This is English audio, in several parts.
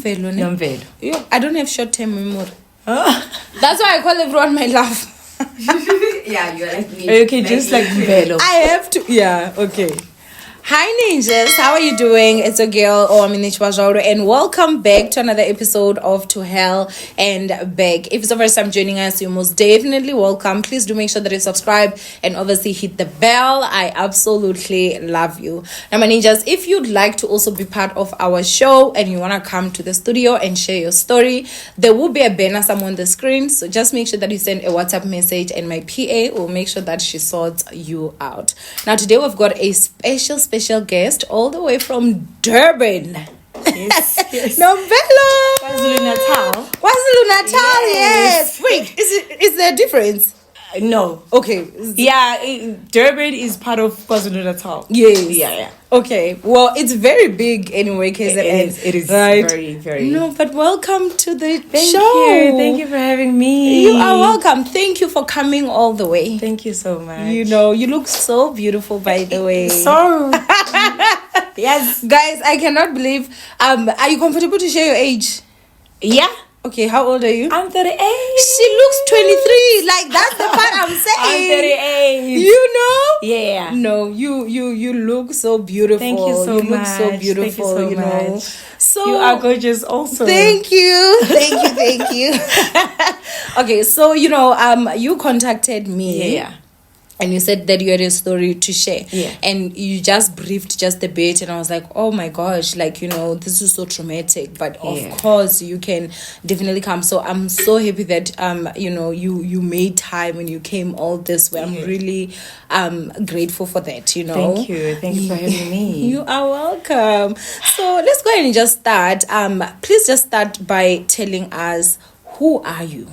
Nomvelo, ne? Nomvelo. Yo, I don't have short-term memory. That's why I call everyone my love. Yeah, you're like me. Okay, just like Mvelo. I have to. Yeah, okay. Hi ninjas, how are you doing? It's a girl, Owamie, and welcome back to another episode of To Hell and Back. If it's the first time joining us, you're most definitely welcome. Please do make sure that you subscribe and obviously hit the bell. I absolutely love you. Now my ninjas, if you'd like to also be part of our show and you want to come to the studio and share your story, there will be a banner somewhere on the screen. So just make sure that you send a WhatsApp message and my PA will make sure that she sorts you out. Now today we've got a special guest all the way from Durban. Yes. Nomvelo. KwaZulu-Natal. Yes. Wait, is there a difference? No. Okay. Yeah, Durban is part of KwaZulu-Natal. Yes. Yeah. Okay. Well, it's very big anyway, KZN. It is right? very, very. No, but welcome to the Thank show. you. Thank you for having me. You are welcome. Thank you for coming all the way. Thank you so much. You know, you look so beautiful, by the way. So. Yes. Guys, I cannot believe. Are you comfortable to share your age? Yeah. Okay, how old are you? I'm 38. She looks 23. Like, that's the part I'm saying. I'm 38. You know? Yeah. No, you look so beautiful. Thank you so much. You look so beautiful, Thank you so know. much. So you are gorgeous also. Thank you. Thank you. Okay, so you contacted me. Yeah. And you said that you had a story to share. Yeah. And you just briefed just a bit. And I was like, oh my gosh, this is so traumatic. But of course, you can definitely come. So I'm so happy that, you made time and you came all this way. I'm really grateful for that, Thank you. Thank you for having me. You are welcome. So let's go ahead and just start. Please just start by telling us, who are you?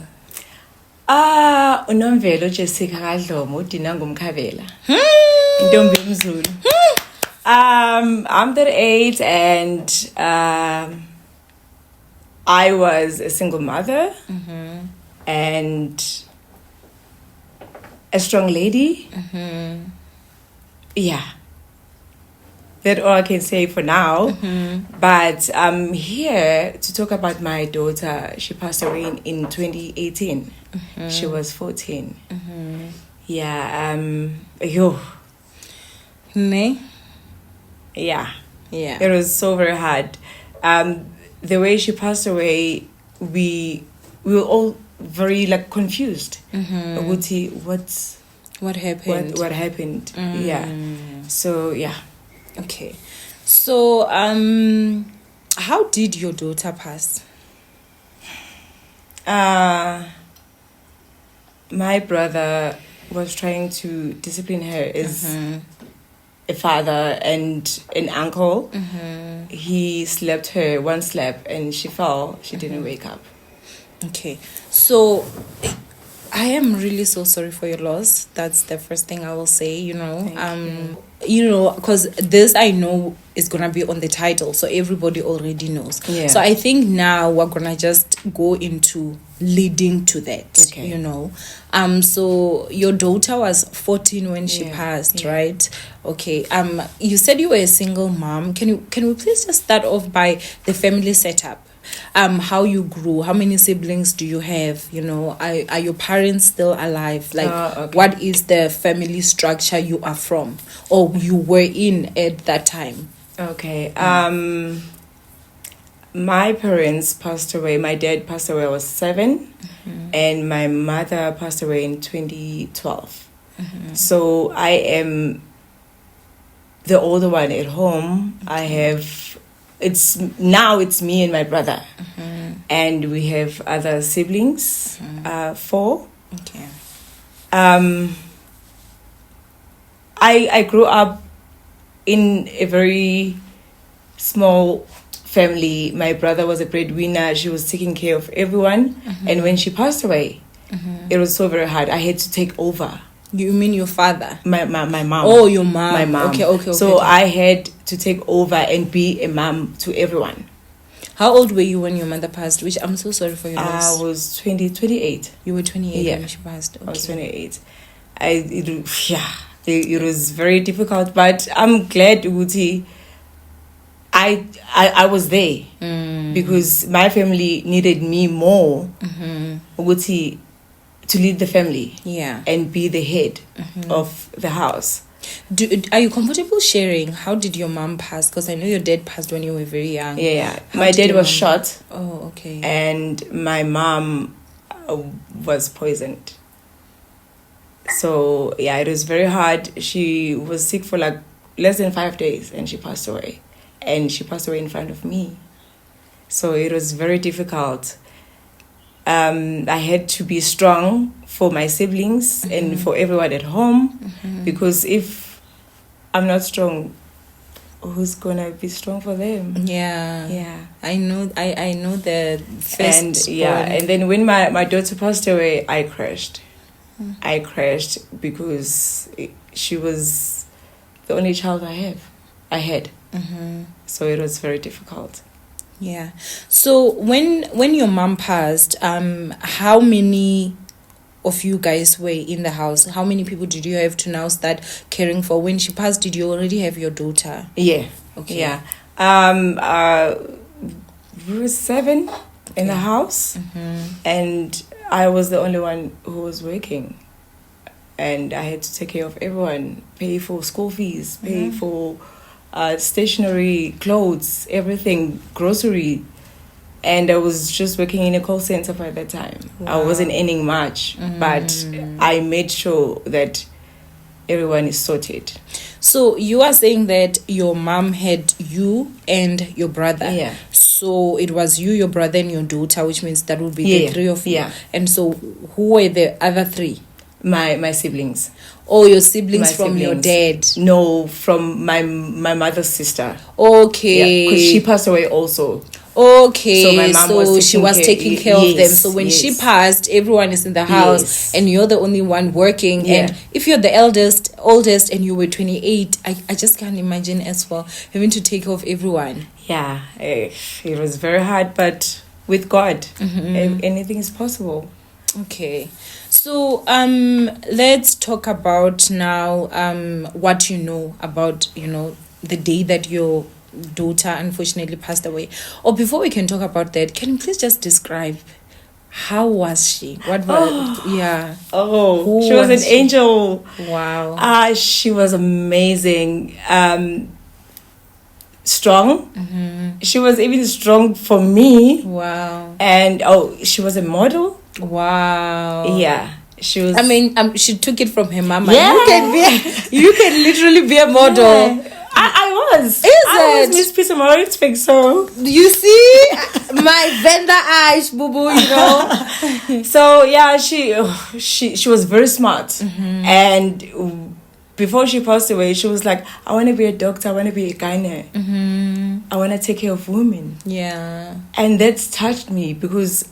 Unomvelo Jessica Kadlomo Dinangumkavela. Ntombi Mzulu. I'm 38 and I was a single mother and a strong lady. Yeah. That's all I can say for now. But I'm here to talk about my daughter. She passed away in 2018. She was 14. Yeah. Ne? Yeah. Yeah. It was so very hard. The way she passed away, we were all very confused. What happened? What happened? Yeah. So yeah. Okay. So how did your daughter pass? My brother was trying to discipline her as a father and an uncle. He slapped her one slap and she fell. She didn't wake up. Okay. So I am really so sorry for your loss. That's the first thing I will say, Thank because this I know is gonna be on the title, so everybody already knows. Yeah. So I think now we're gonna just go into leading to that. Okay. So your daughter was 14 when she passed, right? Okay. You said you were a single mom. Can we please just start off by the family setup? How you grew, how many siblings do you have? Are your parents still alive? What is the family structure you are from or you were in at that time? Okay. My parents passed away. My dad passed away. I was 7, and my mother passed away in 2012. So I am the older one at home. It's me and my brother, and we have other siblings, 4. Okay. I grew up in a very small family. My brother was a breadwinner. She was taking care of everyone, and when she passed away, it was so very hard. I had to take over. You mean your father? My mom. Oh, your mom. My mom. Okay. So I had to take over and be a mom to everyone. How old were you when your mother passed? Which I'm so sorry for your loss. I was 28. You were 28 when she passed. Okay. I was 28. It was very difficult, but I'm glad, Uti. I was there because my family needed me more to lead the family and be the head of the house. Are you comfortable sharing? How did your mom pass? Because I know your dad passed when you were very young. Yeah. My dad was shot. Oh, okay. And my mom was poisoned. So, yeah, it was very hard. She was sick for like less than 5 days and she passed away. And she passed away in front of me. So it was very difficult. I had to be strong for my siblings and for everyone at home because if I'm not strong, who's gonna be strong for them? Yeah. I know the first and then when my daughter passed away, I crashed. I crashed because she was the only child I had. So it was very difficult. Yeah. So when your mom passed, how many of you guys were in the house? How many people did you have to now start caring for? When she passed, did you already have your daughter? Yeah. Okay. Yeah. We were 7 in the house, and I was the only one who was working. And I had to take care of everyone, pay for school fees, pay for stationery, clothes, everything, grocery. And I was just working in a call center by that time. Wow. I wasn't earning much, but I made sure that everyone is sorted. So you are saying that your mom had you and your brother. Yeah. So it was you, your brother, and your daughter, which means that would be the 3 of you. Yeah. And so who were the other 3? My siblings. Oh, your siblings from your dad? No, from my mother's sister. Okay. Because she passed away also. Okay, so my mom she was taking care of them. So when she passed, everyone is in the house and you're the only one working. Yeah. And if you're the oldest and you were 28, I just can't imagine as well having to take care of everyone. Yeah, it was very hard, but with God, anything is possible. Okay, so let's talk about now what you know about the day that your daughter unfortunately passed away. Or before we can talk about that, can you please just describe how was she? What was she was an angel. Wow. She was amazing. Strong. She was even strong for me. Wow. And she was a model. Wow. Yeah. She was. I mean, she took it from her mama. Yeah. You can literally be a model. Yeah. I was. I was Miss Peter Moritzbeck, so. You see? My vendor eyes, boo-boo, So, yeah, she was very smart. And before she passed away, she was like, I want to be a doctor. I want to be a gynae. I want to take care of women. Yeah. And that's touched me because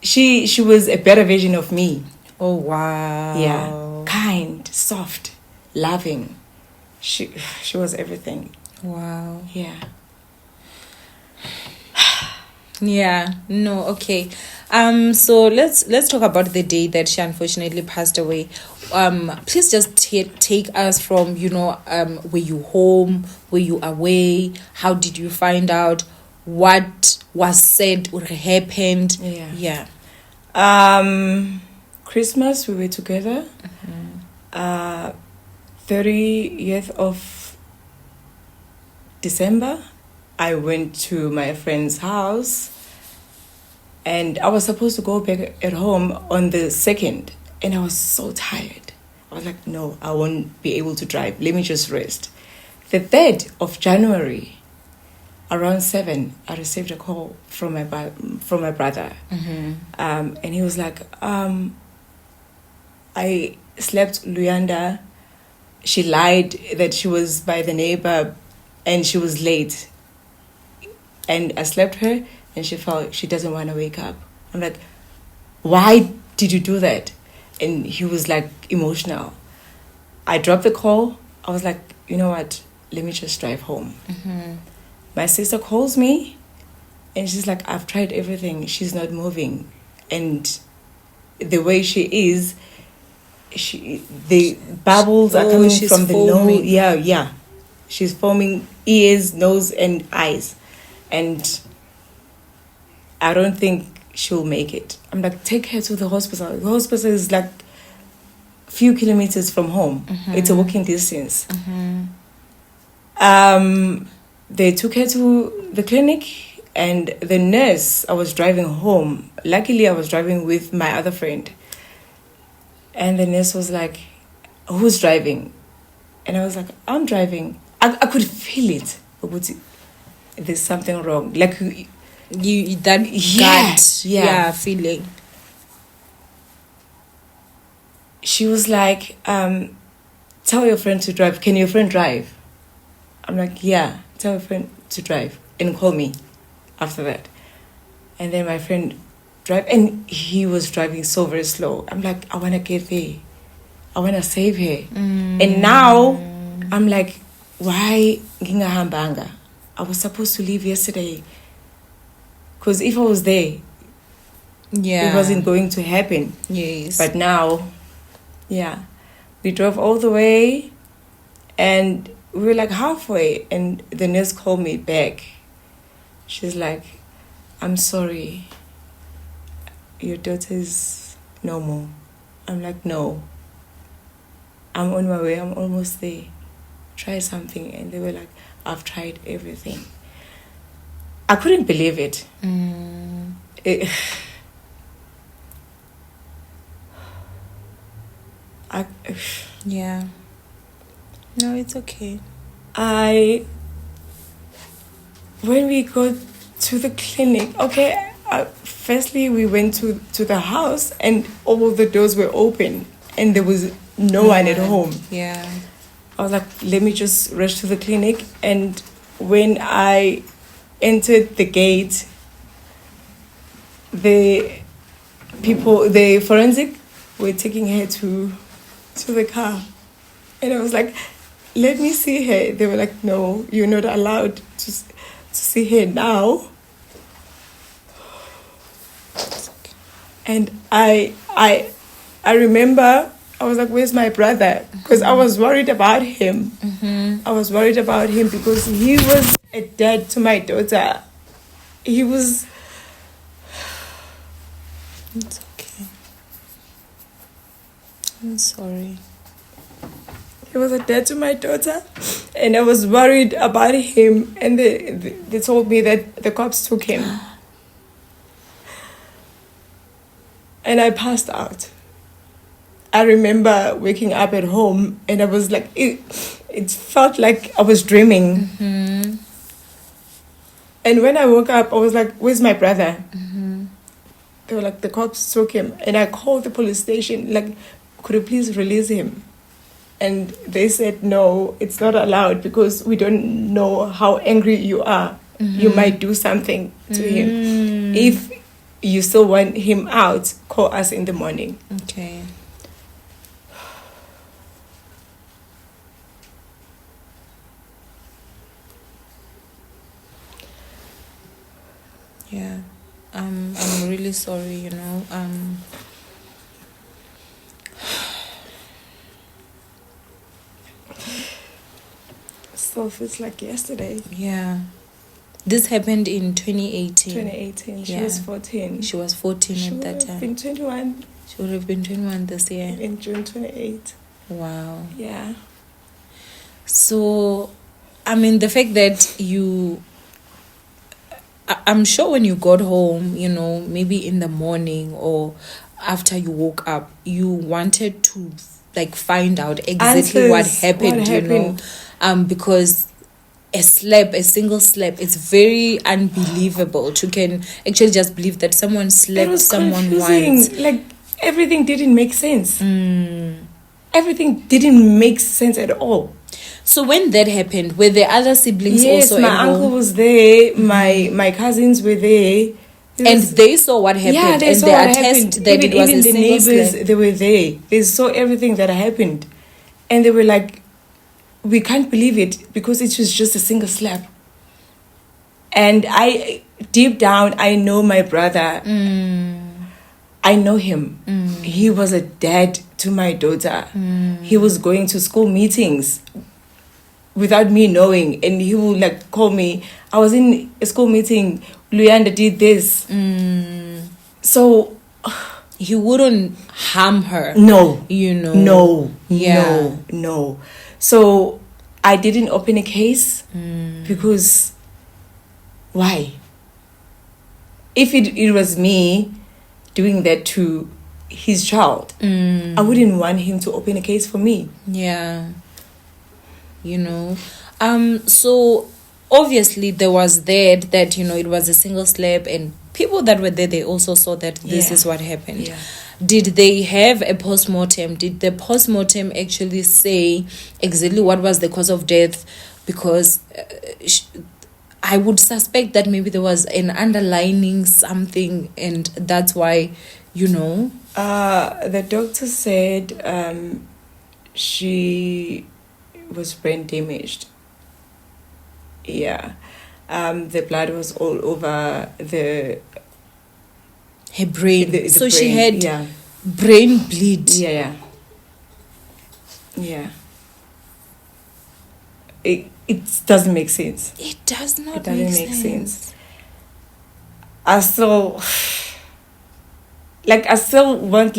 she was a better version of me. Oh, wow. Yeah. Kind, soft, loving. She was everything. Wow. Yeah. Yeah. No. Okay. So let's talk about the day that she unfortunately passed away. Please just take us from were you home? Were you away? How did you find out? What was said or happened? Yeah. Christmas we were together. 30th of December, I went to my friend's house and I was supposed to go back at home on the 2nd and I was so tired. I was like, no, I won't be able to drive. Let me just rest. The 3rd of January, around 7, I received a call from my brother. And he was like, I slept Luyanda. She lied that she was by the neighbor and she was late. And I slept her and she felt she doesn't want to wake up. I'm like, why did you do that? And he was like emotional. I dropped the call. I was like, you know what? Let me just drive home. My sister calls me and she's like, I've tried everything. She's not moving. And the way she is, the bubbles are coming from the nose. Yeah. She's forming ears, nose, and eyes. And I don't think she'll make it. I'm like, take her to the hospital. The hospital is like a few kilometers from home. It's a walking distance. They took her to the clinic, and the nurse, I was driving home. Luckily, I was driving with my other friend. And the nurse was like, who's driving? And I was like, I'm driving. I could feel it. There's something wrong. Like, you that gut feeling. She was like, tell your friend to drive. Can your friend drive? I'm like, yeah, tell your friend to drive and call me after that. And then my friend drive, and he was driving so very slow. I'm like, I want to get there. I want to save her. And now I'm like, why ngingahambanga? I was supposed to leave yesterday. Because if I was there, it wasn't going to happen. Yes. But now, we drove all the way, and we were like halfway, and the nurse called me back. She's like, I'm sorry, your daughter is no more. I'm like, no, I'm on my way, I'm almost there. Try something. And they were like, I've tried everything. I couldn't believe it. No, it's okay. When we got to the clinic, firstly we went to the house, and all the doors were open, and there was no one at home. Yeah. I was like, let me just rush to the clinic. And when I entered the gate, the forensic were taking her to the car. And I was like, let me see her. They were like, no, you're not allowed to see her now. And I remember, I was like, where's my brother? Because I was worried about him. I was worried about him because he was a dad to my daughter. He was... It's okay. I'm sorry. He was a dad to my daughter, and I was worried about him. And they told me that the cops took him. And I passed out. I remember waking up at home, and I was like, it felt like I was dreaming. And when I woke up, I was like, where's my brother? They were like, the cops took him. And I called the police station, like, could you please release him? And they said, no, it's not allowed because we don't know how angry you are. You might do something to him. If you still want him out, call us in the morning. Okay. Yeah. I'm really sorry, you know. Still feels like yesterday. Yeah. This happened in 2018. 2018. She was 14. She was 14 at that time. She would have been 21. She would have been 21 this year. In June 28. Wow. Yeah. So, I mean, the fact that I'm sure when you got home, you know, maybe in the morning or after you woke up, you wanted to like find out exactly what happened, you know, because a single slap, it's very unbelievable. You can actually just believe that someone slapped someone once. Like, everything didn't make sense. Everything didn't make sense at all. So when that happened, were the other siblings also my uncle was there, my cousins were there. And they saw what happened. Yeah, they saw what happened. That it was even a the neighbors, slap. they were there. They saw everything that happened. And they were like, we can't believe it because it was just a single slap. And deep down, I know my brother. I know him. He was a dad to my daughter. He was going to school meetings without me knowing, and he would like call me. I was in a school meeting. Luyanda did this. So he wouldn't harm her. No. No. Yeah. No. So I didn't open a case because why? If it was me doing that to his child, I wouldn't want him to open a case for me. Yeah. So obviously there was that it was a single slap, and people that were there, they also saw that this is what happened. Yeah. Did they have a postmortem? Did the postmortem actually say exactly what was the cause of death? Because I would suspect that maybe there was an underlining something, and that's why, The doctor said she was brain damaged. Yeah. The blood was all over her brain. The so brain. She had yeah. brain bleed. Yeah. It doesn't make sense. It does not. It doesn't make sense. sense. I still want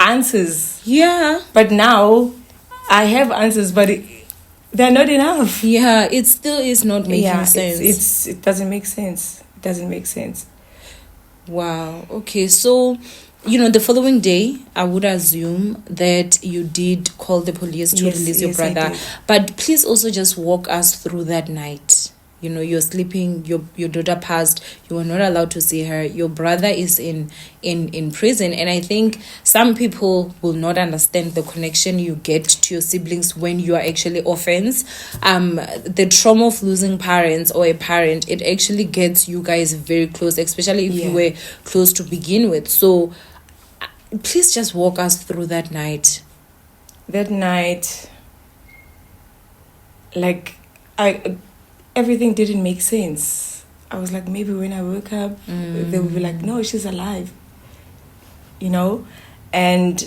answers. Yeah. But now I have answers, but they're not enough. Yeah, it still is not making sense. It doesn't make sense. It doesn't make sense. Wow. Okay, so the following day, I would assume that you did call the police to release your brother. But please also just walk us through that night. You're sleeping, your daughter passed, you were not allowed to see her, your brother is in prison, and I think some people will not understand the connection you get to your siblings when you are actually orphans. The trauma of losing parents or a parent, it actually gets you guys very close, especially if you were close to begin with. So please just walk us through that night. That night, everything didn't make sense. I was like, maybe when I woke up, they would be like, no, she's alive. And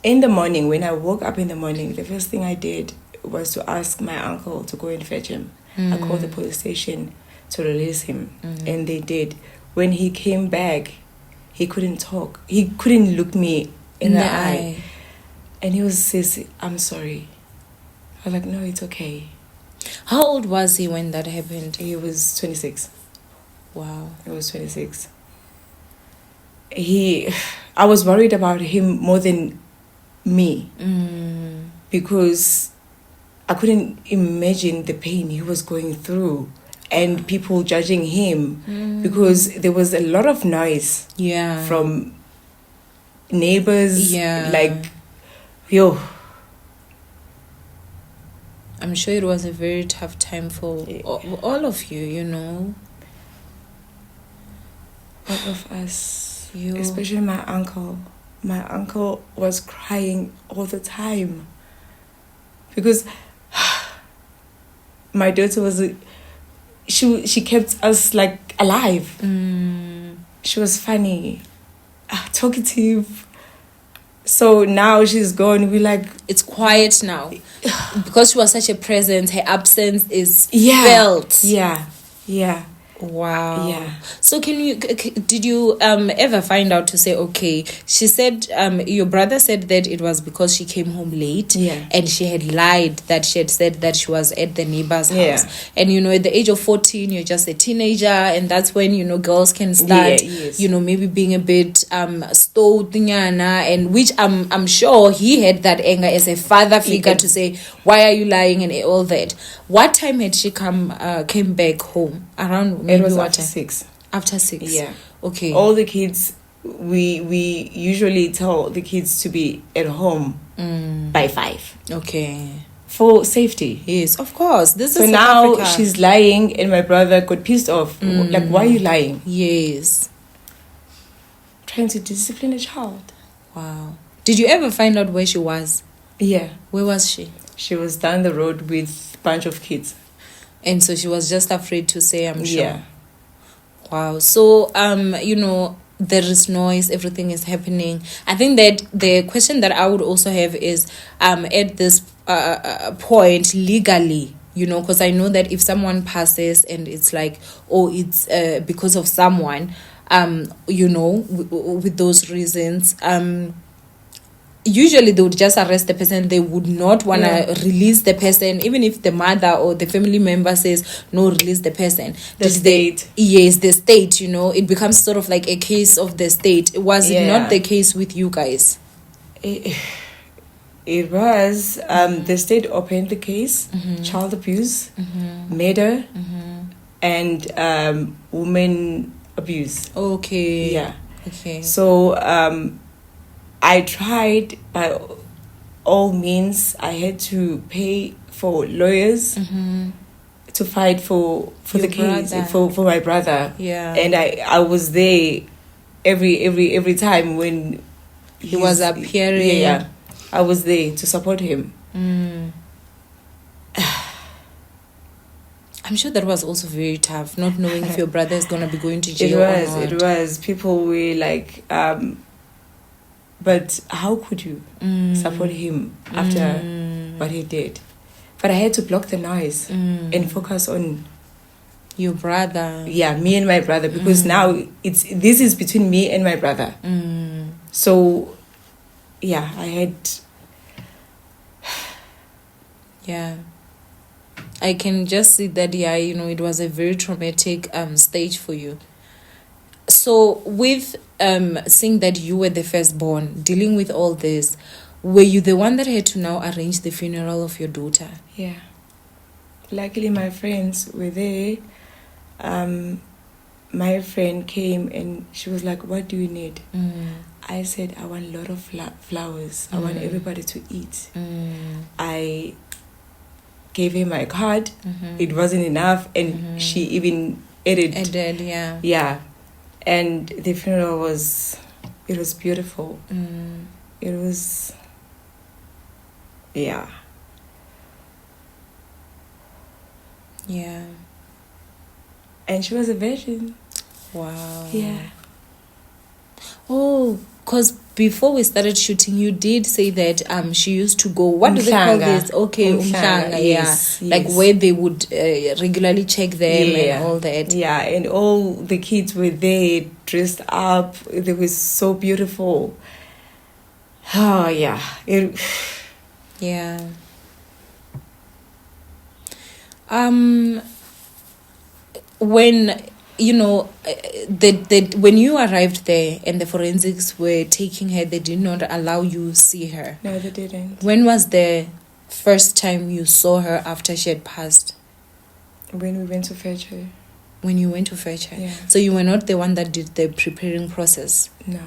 in the morning, when I woke up in the morning, the first thing I did was to ask my uncle to go and fetch him. I called the police station to release him, and they did. When he came back, he couldn't talk. He couldn't look me in the eye. And he says, I'm sorry. I was like, no, it's okay. How old was he when that happened? He was 26. Wow. He was 26. I was worried about him more than me. Because I couldn't imagine the pain he was going through and people judging him because there was a lot of noise from neighbors. I'm sure it was a very tough time for all of you, All of us, especially my uncle. My uncle was crying all the time because my daughter was she kept us alive. She was funny, talkative. So now she's gone. It's quiet now because she was such a presence. Her absence is felt. Yeah. Wow. Yeah. So did you ever find out to say, okay, she said your brother said that it was because she came home late and she had lied that she had said that she was at the neighbor's house. And at the age of 14 you're just a teenager, and that's when girls can start maybe being a bit stowed, and which I'm sure he had that anger as a father figure to say, why are you lying and all that. What time had she came back home? Around it was after 6. After 6. Yeah. Okay. All the kids, we usually tell the kids to be at home by 5. Okay. For safety. Yes, of course. This so is now Africa. She's lying, and my brother got pissed off. Why are you lying? Yes. Trying to discipline a child. Wow. Did you ever find out where she was? Yeah. Where was she? She was down the road with a bunch of kids. And so she was just afraid to say, I'm sure. Yeah. Wow. So, there is noise, everything is happening. I think that the question that I would also have is, at this point legally, because I know that if someone passes and it's like, oh, it's because of someone, with those reasons, usually they would just arrest the person. They would not want to release the person, even if the mother or the family member says no, release the person. The state. Yes, the state. It becomes sort of like a case of the state. Was it not the case with you guys? It was. The state opened the case, child abuse, murder, and women abuse. Okay. Yeah. Okay. So I tried by all means. I had to pay for lawyers to fight for the case, for my brother. Yeah. And I was there every time when he was appearing. Yeah. I was there to support him. I'm sure that was also very tough, not knowing if your brother is going to be going to jail or not. It was. People were like, but how could you support him after what he did? But I had to block the noise and focus on your brother. Yeah, me and my brother, because now this is between me and my brother. So, yeah, I had... Yeah. I can just see that, it was a very traumatic stage for you. So with seeing that you were the firstborn, dealing with all this, were you the one that had to now arrange the funeral of your daughter? Yeah. Luckily, my friends were there. My friend came and she was like, what do you need? I said, I want a lot of flowers. I want everybody to eat. I gave her my card. It wasn't enough, and she even added, yeah. Yeah. And the funeral was beautiful. It was, yeah. Yeah. And she was a virgin. Wow. Yeah. Oh, because before we started shooting, you did say that she used to go, what do they call this? Okay, umhlanga, yes, yeah. Like where they would regularly check them and all that. Yeah, and all the kids were there, dressed up. They were so beautiful. Oh, yeah. Yeah. When... when you arrived there and the forensics were taking her, they did not allow you see her. No, they didn't. When was the first time you saw her after she had passed? When we went to fetch her. When you went to fetch her? Yeah. So you were not the one that did the preparing process? No.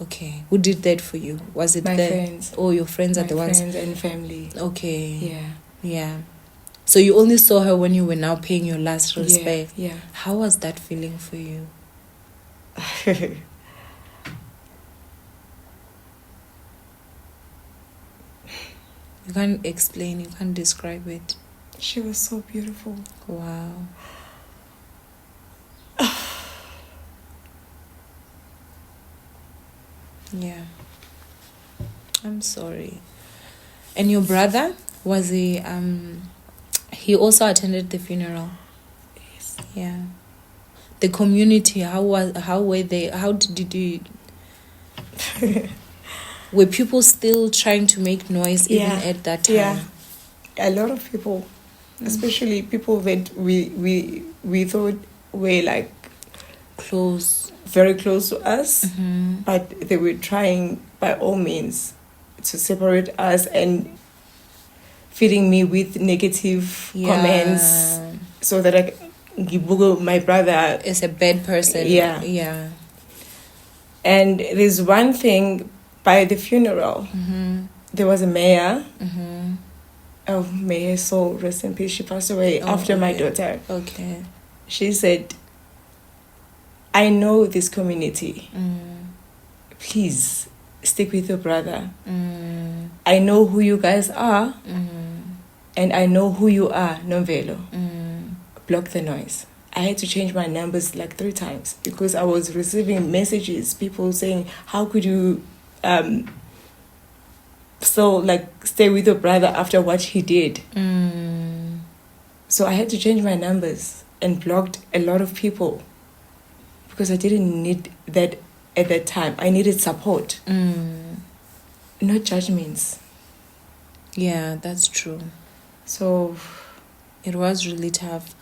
Okay. Who did that for you? Was it my friends? Oh, your friends are the ones? My friends and family. Okay. Yeah. Yeah. So you only saw her when you were now paying your last respect. Yeah. How was that feeling for you? You can't explain, you can't describe it. She was so beautiful. Wow. Yeah. I'm sorry. And your brother, was he also attended the funeral? Yes. Yeah. The community, how were they? How did you... Were people still trying to make noise even at that time? Yeah. A lot of people, especially people that we thought were like very close to us, but they were trying by all means to separate us and feeding me with negative comments so that I Google my brother is a bad person. Yeah. And there's one thing, by the funeral, there was a mayor. Oh, may her soul rest in peace. She passed away after my daughter. Okay. She said, I know this community. Please stick with your brother. I know who you guys are. And I know who you are, Novelo. Block the noise. I had to change my numbers like 3 times because I was receiving messages, people saying, how could you still like stay with your brother after what he did. So I had to change my numbers and blocked a lot of people because I didn't need that at that time. I needed support, not judgments. Yeah, that's true. So it was really tough.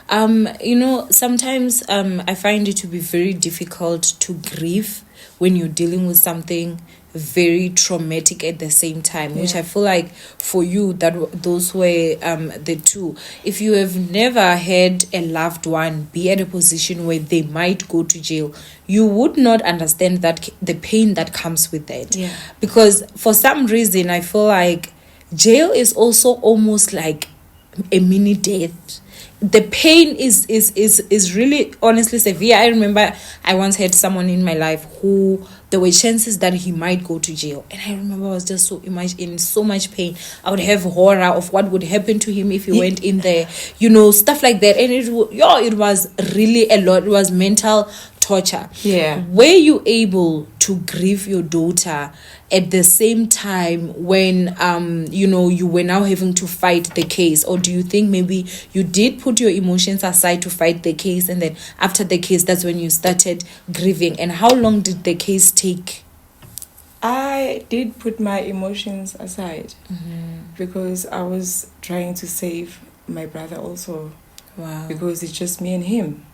Sometimes I find it to be very difficult to grieve when you're dealing with something very traumatic at the same time, which I feel like for you those were the two. If you have never had a loved one be at a position where they might go to jail, you would not understand that the pain that comes with that. Because for some reason I feel like jail is also almost like a mini death. The pain is really honestly severe. I remember I once had someone in my life who there were chances that he might go to jail, and I remember I was just in so much pain. I would have horror of what would happen to him if he went in there, stuff like that. And it was really a lot. It was mental torture. Were you able to grieve your daughter at the same time when you were now having to fight the case? Or do you think maybe you did put your emotions aside to fight the case, and then after the case that's when you started grieving? And how long did the case take? I did put my emotions aside because I was trying to save my brother also. Wow. Because it's just me and him.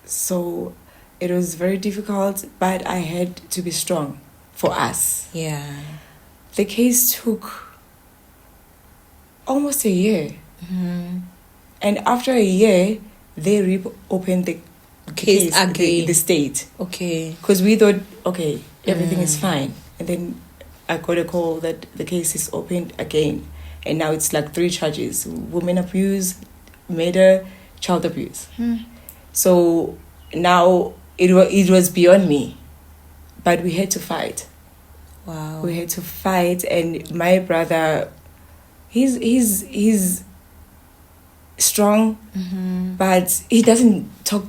So it was very difficult, but I had to be strong for us. Yeah. The case took almost a year. And after a year, they reopened the case again. The state. Okay. Because we thought, okay, everything is fine. And then I got a call that the case is opened again. And now it's like 3 charges: women abuse, murder, child abuse. So now it was beyond me, but we had to fight. Wow. We had to fight, and my brother, he's strong, but he doesn't talk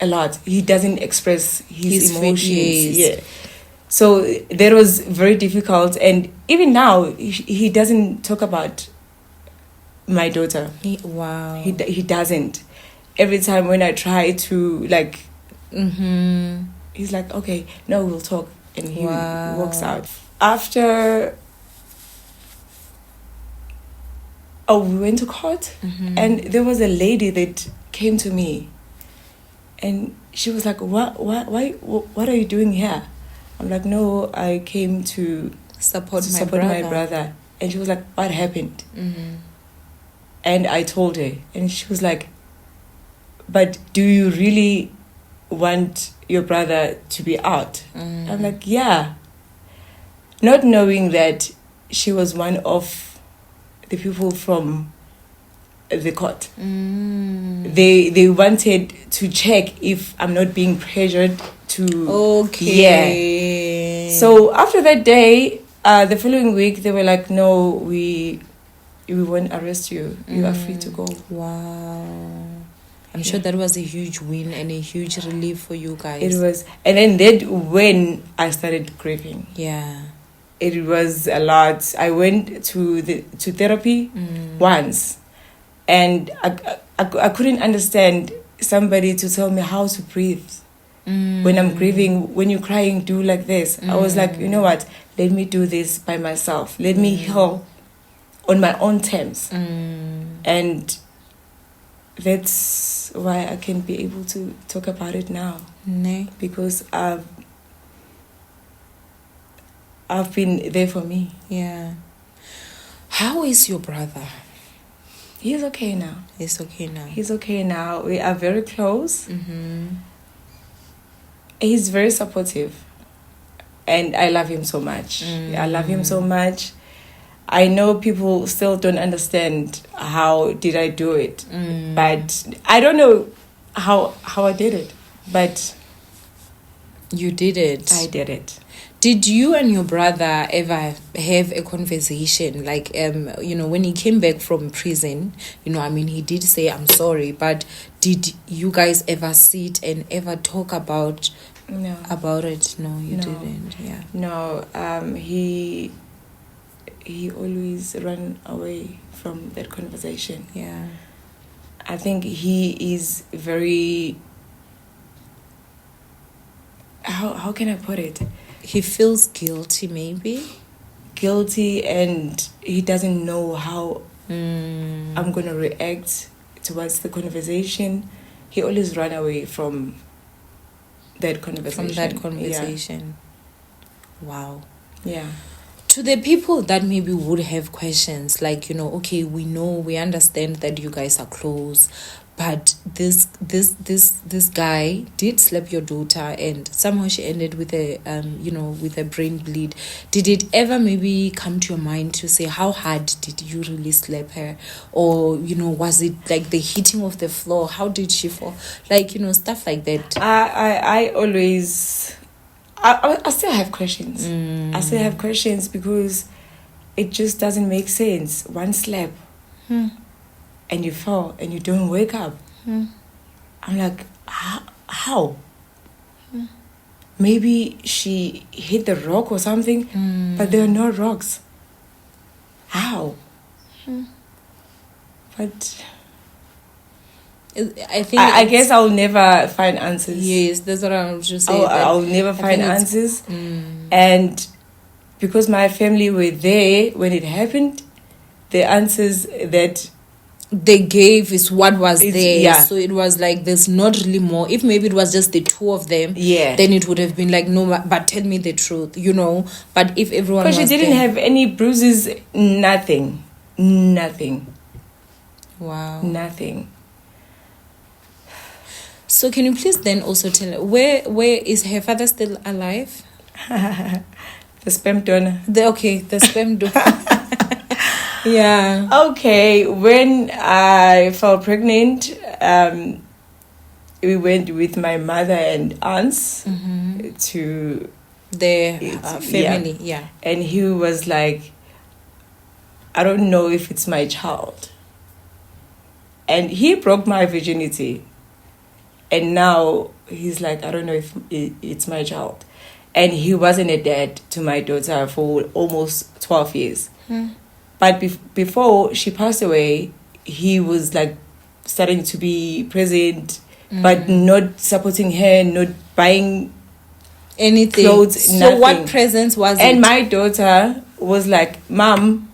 a lot. He doesn't express his emotions. So that was very difficult, and even now he doesn't talk about my daughter. Wow. He doesn't. Every time when I try to he's like, okay, no, we'll talk, and he walks out. After we went to court, and there was a lady that came to me, and she was like, what are you doing here? I'm like, no, I came to support my brother. And she was like, what happened? And I told her, and she was like, but do you really want your brother to be out? I'm like, yeah. Not knowing that she was one of the people from the court. They wanted to check if I'm not being pressured to... Okay. Yeah. So after that day, the following week, they were like, no, we won't arrest you. You are free to go. Wow. I'm sure that was a huge win and a huge relief for you guys. It was. And then that when I started grieving. Yeah. It was a lot. I went to therapy once, and I couldn't understand somebody to tell me how to breathe. When I'm grieving, when you're crying, do like this. I was like, you know what? Let me do this by myself. Let me heal on my own terms. And that's why I can be able to talk about it now. Because I've been there for me. Yeah. How is your brother? He's okay now. He's okay now. He's okay now. We are very close. He's very supportive. And I love him so much. I love him so much. I know people still don't understand how did I do it. But I don't know how I did it. But you did it. I did it. Did you and your brother ever have a conversation? Like, when he came back from prison, he did say, I'm sorry. But did you guys ever sit and ever talk about it? No, you didn't. Yeah. No, he he always ran away from that conversation. Yeah. I think he is very, how can I put it? He feels guilty, maybe. Guilty, and he doesn't know how Mm. I'm going to react towards the conversation. He always ran away from that conversation. Wow. Yeah. To the people that maybe would have questions, like, okay, we understand that you guys are close, but this guy did slap your daughter, and somehow she ended with a with a brain bleed. Did it ever maybe come to your mind to say, how hard did you really slap her? Or was it like the hitting of the floor? How did she fall? Like, stuff like that. I always, I still have questions. I still have questions because it just doesn't make sense. One slap and you fall and you don't wake up. I'm like, how? Maybe she hit the rock or something, but there are no rocks. How? But I think I guess I'll never find answers. Yes, that's what I was just saying. I'll never find answers. And because my family were there when it happened, the answers that they gave is what was there. Yeah. So it was like there's not really more. If maybe it was just the two of them, then it would have been like, no, but tell me the truth, But if everyone was because she didn't have any bruises, nothing. Wow. Nothing. So can you please then also tell where is her father still alive? The sperm donor. The sperm donor. Yeah. Okay, when I fell pregnant, we went with my mother and aunts to their family. Yeah. And he was like, I don't know if it's my child. And he broke my virginity. And now he's like, I don't know if it's my child. And he wasn't a dad to my daughter for almost 12 years. But before she passed away, he was like starting to be present, but not supporting her, not buying anything. Clothes, so nothing. What presents was and it? My daughter was like, Mom,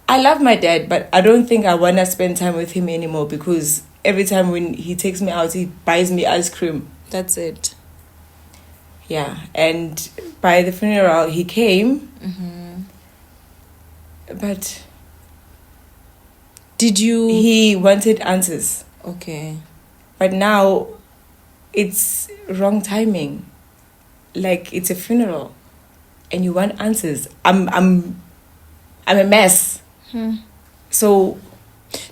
I love my dad, but I don't think I want to spend time with him anymore because every time when he takes me out, he buys me ice cream. That's it. Yeah. And by the funeral, he came. But he wanted answers. Okay. But now it's wrong timing. Like, it's a funeral and you want answers. I'm a mess. So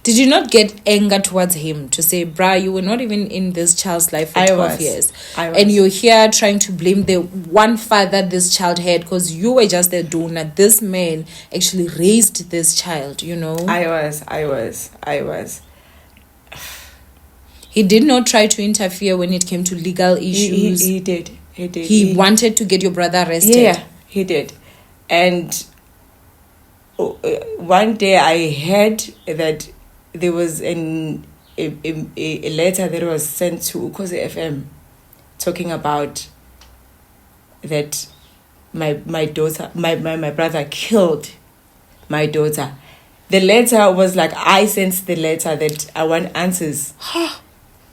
did you not get anger towards him to say, bruh, you were not even in this child's life for 12 years. I was. And you're here trying to blame the one father this child had because you were just a donor. This man actually raised this child, I was. He did not try to interfere when it came to legal issues. He did. He wanted to get your brother arrested. Yeah, he did. And one day I heard that there was a letter that was sent to Ukhozi FM talking about that my daughter, my brother killed my daughter. The letter was like, I sent the letter that I want answers.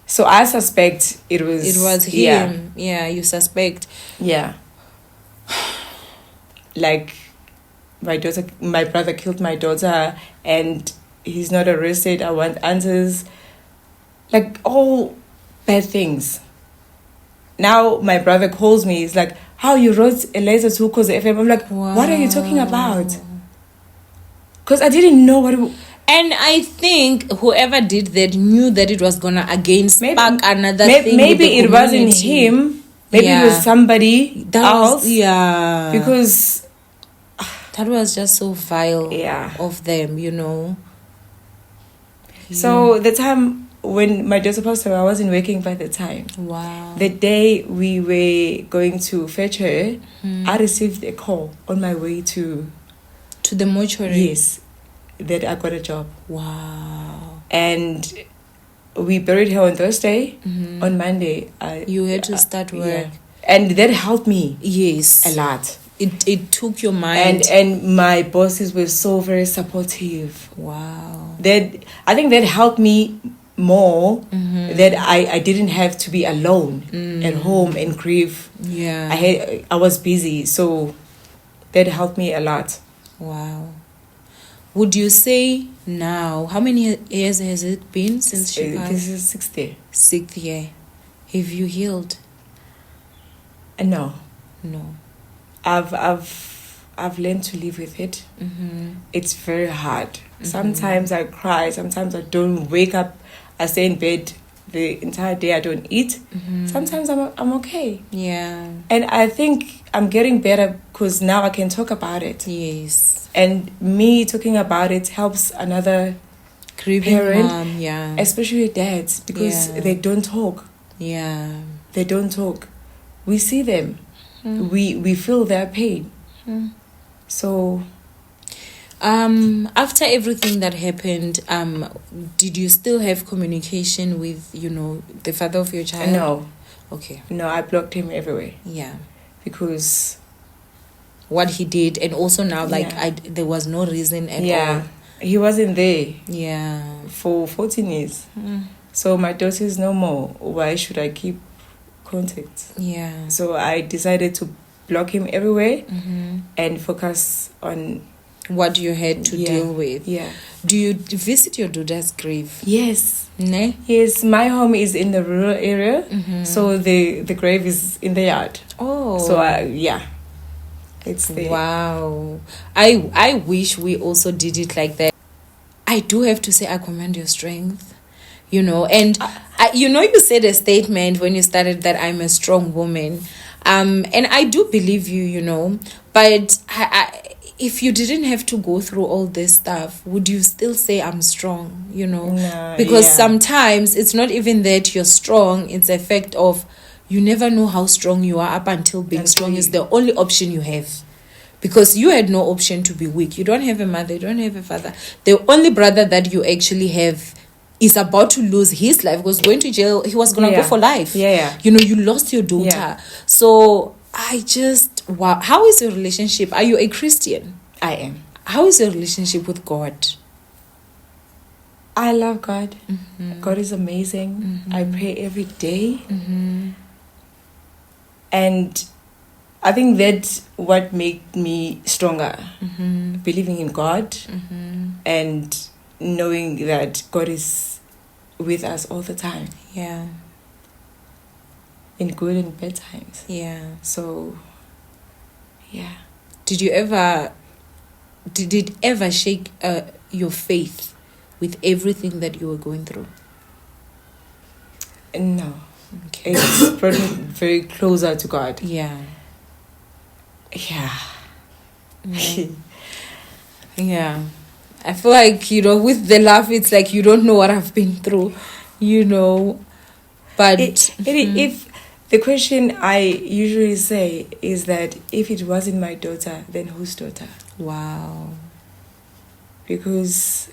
So I suspect it was him. Yeah, you suspect. Yeah. Like, my brother killed my daughter and he's not arrested. I want answers. Like, all bad things. Now my brother calls me. He's like, how you wrote a letter to Ukhozi FM? I'm like, wow. What are you talking about? Because I didn't know what and I think whoever did that knew that it was gonna again spark another thing. Maybe it wasn't him. Maybe it was somebody else. Because that was just so vile of them, So the time when my daughter passed away, I wasn't working by the time. Wow. The day we were going to fetch her, I received a call on my way to To the mortuary? Yes, that I got a job. Wow. And we buried her on Thursday. On Monday, you had to start work. Yeah. And that helped me. Yes. A lot. It took your mind. And my bosses were so very supportive. Wow. I think that helped me more, that I didn't have to be alone at home and grieve. Yeah. I was busy, so that helped me a lot. Wow. Would you say now, how many years has it been since she passed? This is 6th year. 6th year. Have you healed? No. No. I've learned to live with it. It's very hard. Sometimes I cry. Sometimes I don't wake up. I stay in bed the entire day. I don't eat. Sometimes I'm okay. Yeah. And I think I'm getting better because now I can talk about it. Yes. And me talking about it helps another grieving parent, mom, yeah, especially dads, because they don't talk. Yeah. They don't talk. We see them. We feel their pain. So after everything that happened, did you still have communication with, the father of your child? No. Okay. No, I blocked him everywhere. Yeah. Because what he did, and also now, there was no reason at all. He wasn't there. Yeah. For 14 years. So my daughter is no more. Why should I keep contact? Yeah. So I decided to block him everywhere and focus on what you had to deal with. Yeah. Do you visit your daughter's grave? Yes. Ne? Yes, my home is in the rural area, so the grave is in the yard. Oh. So it's there. Wow. I wish we also did it like that. I do have to say I commend your strength. And you said a statement when you started that I'm a strong woman. And I do believe you, but if you didn't have to go through all this stuff, would you still say I'm strong, No, because sometimes it's not even that you're strong, it's a fact of you never know how strong you are up until being strong is the only option you have. Because you had no option to be weak. You don't have a mother, you don't have a father. The only brother that you actually have is about to lose his life, was going to jail. He was going to go for life. Yeah. You lost your daughter. Yeah. So wow. How is your relationship? Are you a Christian? I am. How is your relationship with God? I love God. God is amazing. I pray every day. And I think that's what made me stronger. Believing in God and knowing that God is with us all the time. Yeah. In good and bad times. Yeah. So, yeah. Did it ever shake your faith with everything that you were going through? No. Okay. It's brought me very closer to God. Yeah. Yeah. Yeah. I feel like, with the laugh, it's like you don't know what I've been through, But if the question I usually say is that if it wasn't my daughter, then whose daughter? Wow. Because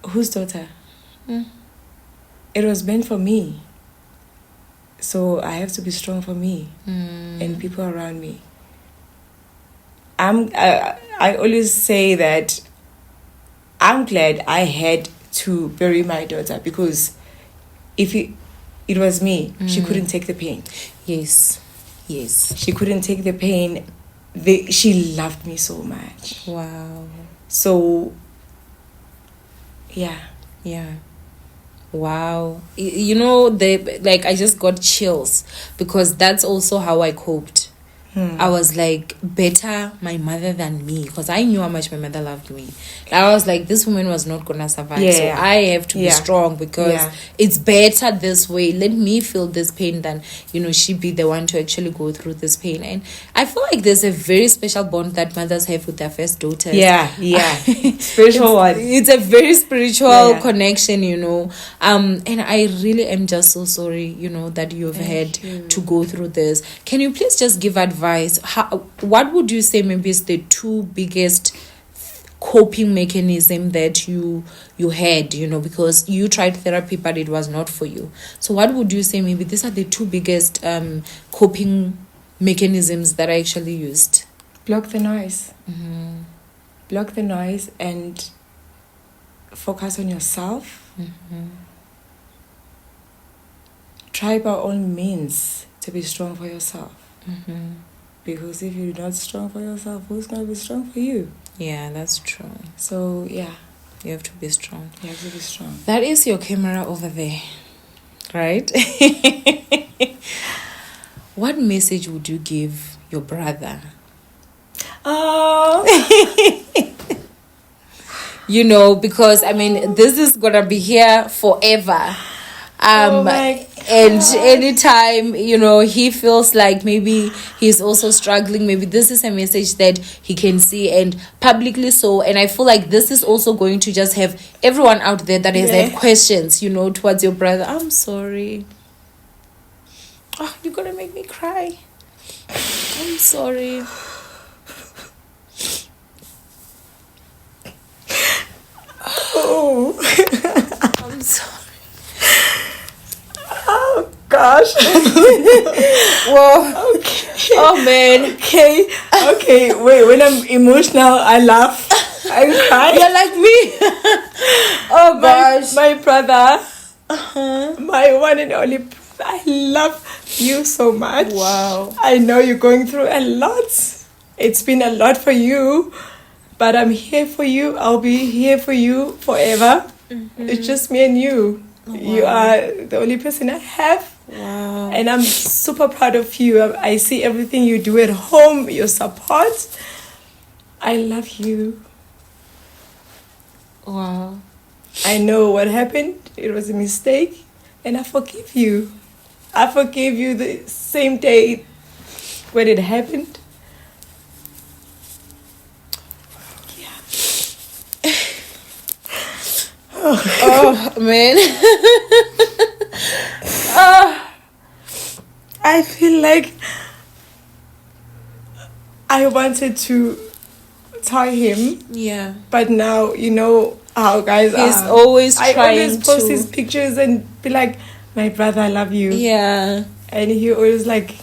whose daughter? It was meant for me. So I have to be strong for me and people around me. I always say that I'm glad I had to bury my daughter, because if it was me, she couldn't take the pain. Yes. She couldn't take the pain. She loved me so much. Wow. So, yeah. Wow. I just got chills, because that's also how I coped. I was like, better my mother than me, because I knew how much my mother loved me. I was like, this woman was not gonna survive, so I have to be strong, because it's better this way. Let me feel this pain than she be the one to actually go through this pain. And I feel like there's a very special bond that mothers have with their first daughters. Spiritual one. It's a very spiritual connection, and I really am just so sorry, that you've had to go through this. Can you please just give advice advice, what would you say maybe is the two biggest coping mechanism that you had, because you tried therapy but it was not for you? So what would you say maybe these are the two biggest coping mechanisms that I actually used? Block the noise. Block the noise and focus on yourself. Try by all means to be strong for yourself. Because if you're not strong for yourself, who's going to be strong for you? Yeah, that's true. So, yeah. You have to be strong. You have to be strong. That is your camera over there, right? What message would you give your brother? Oh. Because, this is going to be here forever. Oh my and anytime he feels like maybe he's also struggling, maybe this is a message that he can see, and publicly so. And I feel like this is also going to just have everyone out there that has had questions towards your brother. I'm sorry. Oh, you're gonna make me cry. I'm sorry. Oh. I'm sorry. Oh gosh. Whoa. Okay. Oh man. Okay. Wait. When I'm emotional, I laugh. I cry. You're like me. Oh gosh. My brother. My one and only. I love you so much. Wow. I know you're going through a lot. It's been a lot for you, but I'm here for you. I'll be here for you forever. It's just me and you. Wow. You are the only person I have. Wow. And I'm super proud of you. I see everything you do at home, your support. I love you. Wow. I know what happened. It was a mistake. And I forgive you. I forgave you the same day when it happened. Yeah. Oh man. I feel like I wanted to tell him. Yeah. But now, how guys are. He's always trying to. I always post his pictures and be like, my brother, I love you. Yeah. And he always like.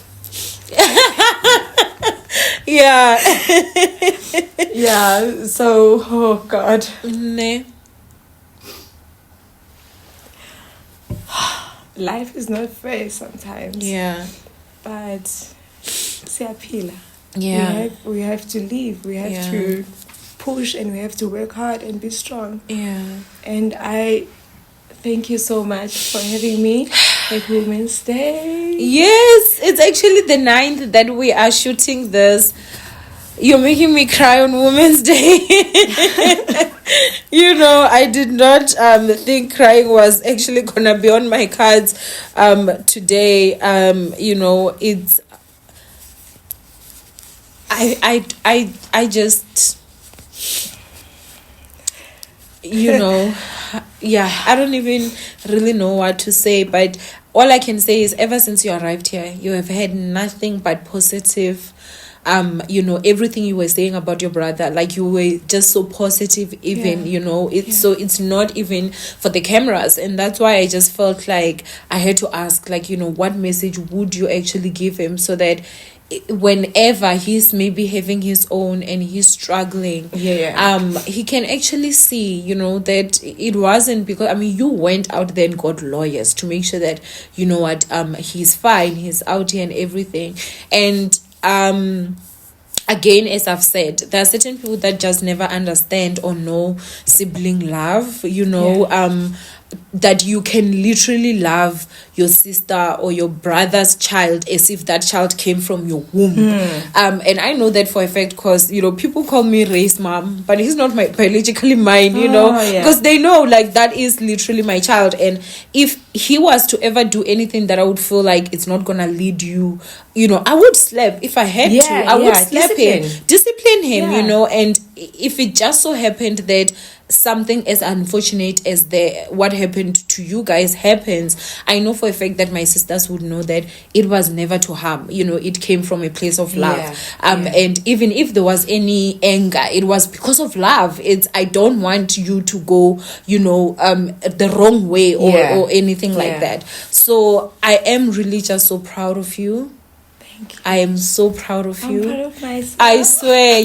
Yeah. Yeah. So, oh God. Ne. Life is not fair sometimes. Yeah. But siyaphila. Yeah. We have to live. We have to push, and we have to work hard and be strong. Yeah. And I thank you so much for having me at Women's Day. Yes, it's actually the 9th that we are shooting this. You're making me cry on Women's Day. I did not think crying was actually gonna be on my cards today. It's I just I don't even really know what to say, but all I can say is ever since you arrived here, you have had nothing but positive. Everything you were saying about your brother, like you were just so positive, even so it's not even for the cameras. And that's why I just felt like I had to ask, like, what message would you actually give him, so that whenever he's maybe having his own and he's struggling, he can actually see that it wasn't because you went out there and got lawyers to make sure that he's fine, he's out here and everything. And again, as I've said, there are certain people that just never understand or know sibling love, that you can literally love your sister or your brother's child as if that child came from your womb. And I know that for a fact because, people call me race mom, but he's not biologically mine, because they know, like, that is literally my child. And if he was to ever do anything that I would feel like it's not gonna lead you, I would slap if I had to. I would slap him, discipline him, and if it just so happened that something as unfortunate as what happened to you guys happens, I know for a fact that my sisters would know that it was never to harm. It came from a place of love. And even if there was any anger, it was because of love. I don't want you to go, the wrong way or anything like that. So I am really just so proud of you. I am so proud of you. I'm proud of myself. I swear,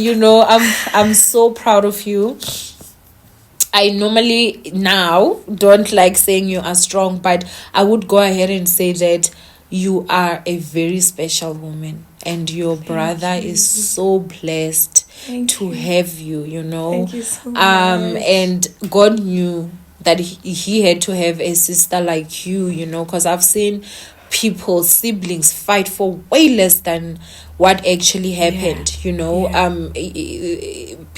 I'm so proud of you. I normally now don't like saying you are strong, but I would go ahead and say that you are a very special woman, and your brother is so blessed to have you, Thank you so much. And God knew that he had to have a sister like you, because I've seen siblings fight for way less than what actually happened.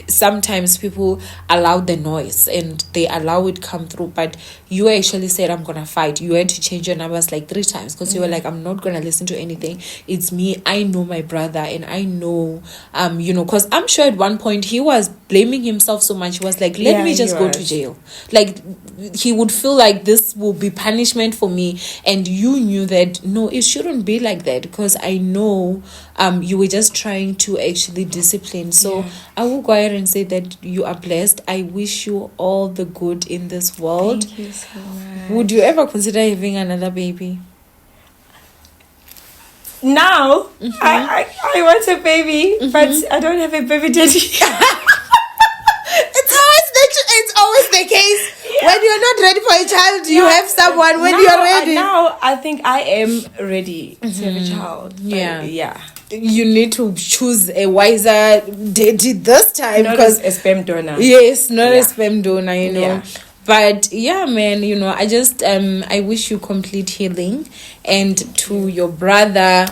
Sometimes people allow the noise and they allow it come through, but you actually said, I'm gonna fight. You had to change your numbers like 3 times because you were like, I'm not gonna listen to anything. It's me. I know my brother, and I know because I'm sure at one point he was blaming himself so much. He was like, let me just go to jail. Like, he would feel like this will be punishment for me, and you knew that no, it shouldn't be like that, because I know you were just trying to actually discipline. So I will go ahead and say that you are blessed. I wish you all the good in this world. Thank you so much. Would you ever consider having another baby? Now, I want a baby, but I don't have a baby daddy. It's always the case. When you're not ready for a child, you have someone when you're ready. Now, I think I am ready to have a child. Yeah. You need to choose a wiser daddy this time, because a sperm donor. Yes, not a sperm donor, Yeah. But yeah, man, I just I wish you complete healing, and to your brother,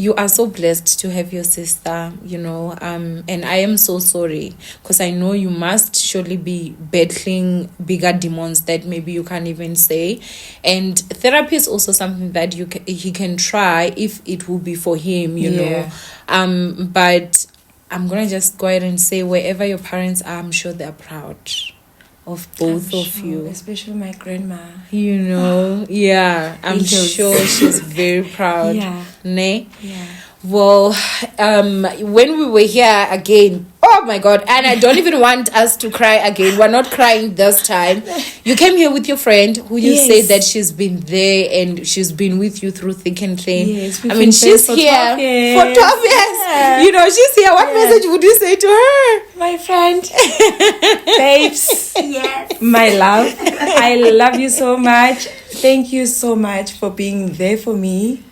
you are so blessed to have your sister, and I am so sorry, because I know you must surely be battling bigger demons that maybe you can't even say. And therapy is also something that he can try if it will be for him, know. But I'm gonna just go ahead and say, wherever your parents are, I'm sure they're proud of both of you, especially my grandma. I'm sure she's very proud. Yeah. Well, when we were here again, oh my God, and I don't even want us to cry again. We're not crying this time. You came here with your friend who you said that she's been there and she's been with you through thick and thin. Yes, she's here for 12 years. Yeah. She's here. What message would you say to her? My friend, babes, my love, I love you so much. Thank you so much for being there for me.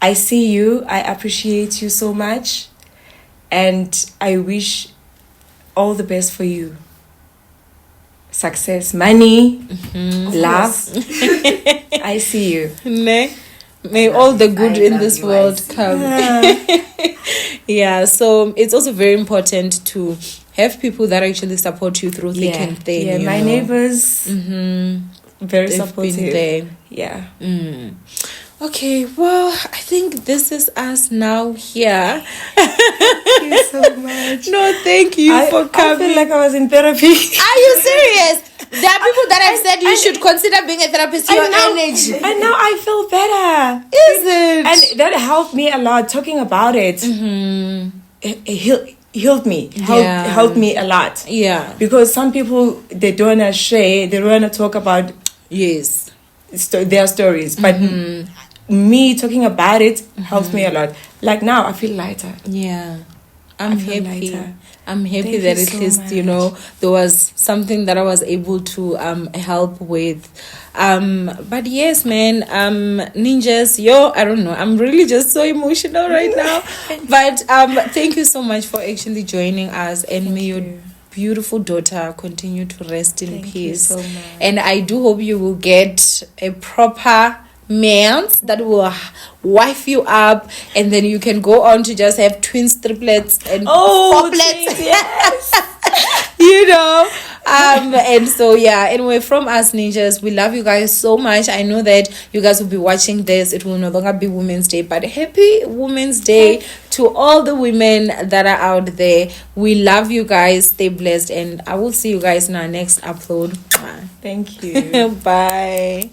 I see you. I appreciate you so much. And I wish all the best for you. Success, money, love. I see you. May all the good in this world come. So it's also very important to have people that actually support you through thick and thin. Yeah, my neighbors, very supportive. Been there. Yeah. Okay, well, I think this is us now here. Thank you so much. No, thank you for coming. I feel like I was in therapy. Are you serious? There are people that have said you should consider being a therapist. Your energy. And now I feel better. Is it? And that helped me a lot. Talking about it, it healed me. Helped me a lot. Yeah. Because some people, they don't want to share. They don't want to talk about their stories. But me talking about it helps me a lot. Like now, I feel lighter. Yeah. I'm happy. Lighter. I'm happy that at least, there was something that I was able to help with. But yes, man, ninjas, I don't know. I'm really just so emotional right now. But thank you so much for actually joining us, and may your beautiful daughter continue to rest in peace. Thank you so much. And I do hope you will get a proper man that will wife you up, and then you can go on to just have twins, triplets, and quadruplets. Yes. And so yeah, anyway, from us ninjas, we love you guys so much. I know that you guys will be watching this. It will no longer be Women's Day, but happy Women's Day to all the women that are out there. We love you guys. Stay blessed, and I will see you guys in our next upload. Thank you. Bye.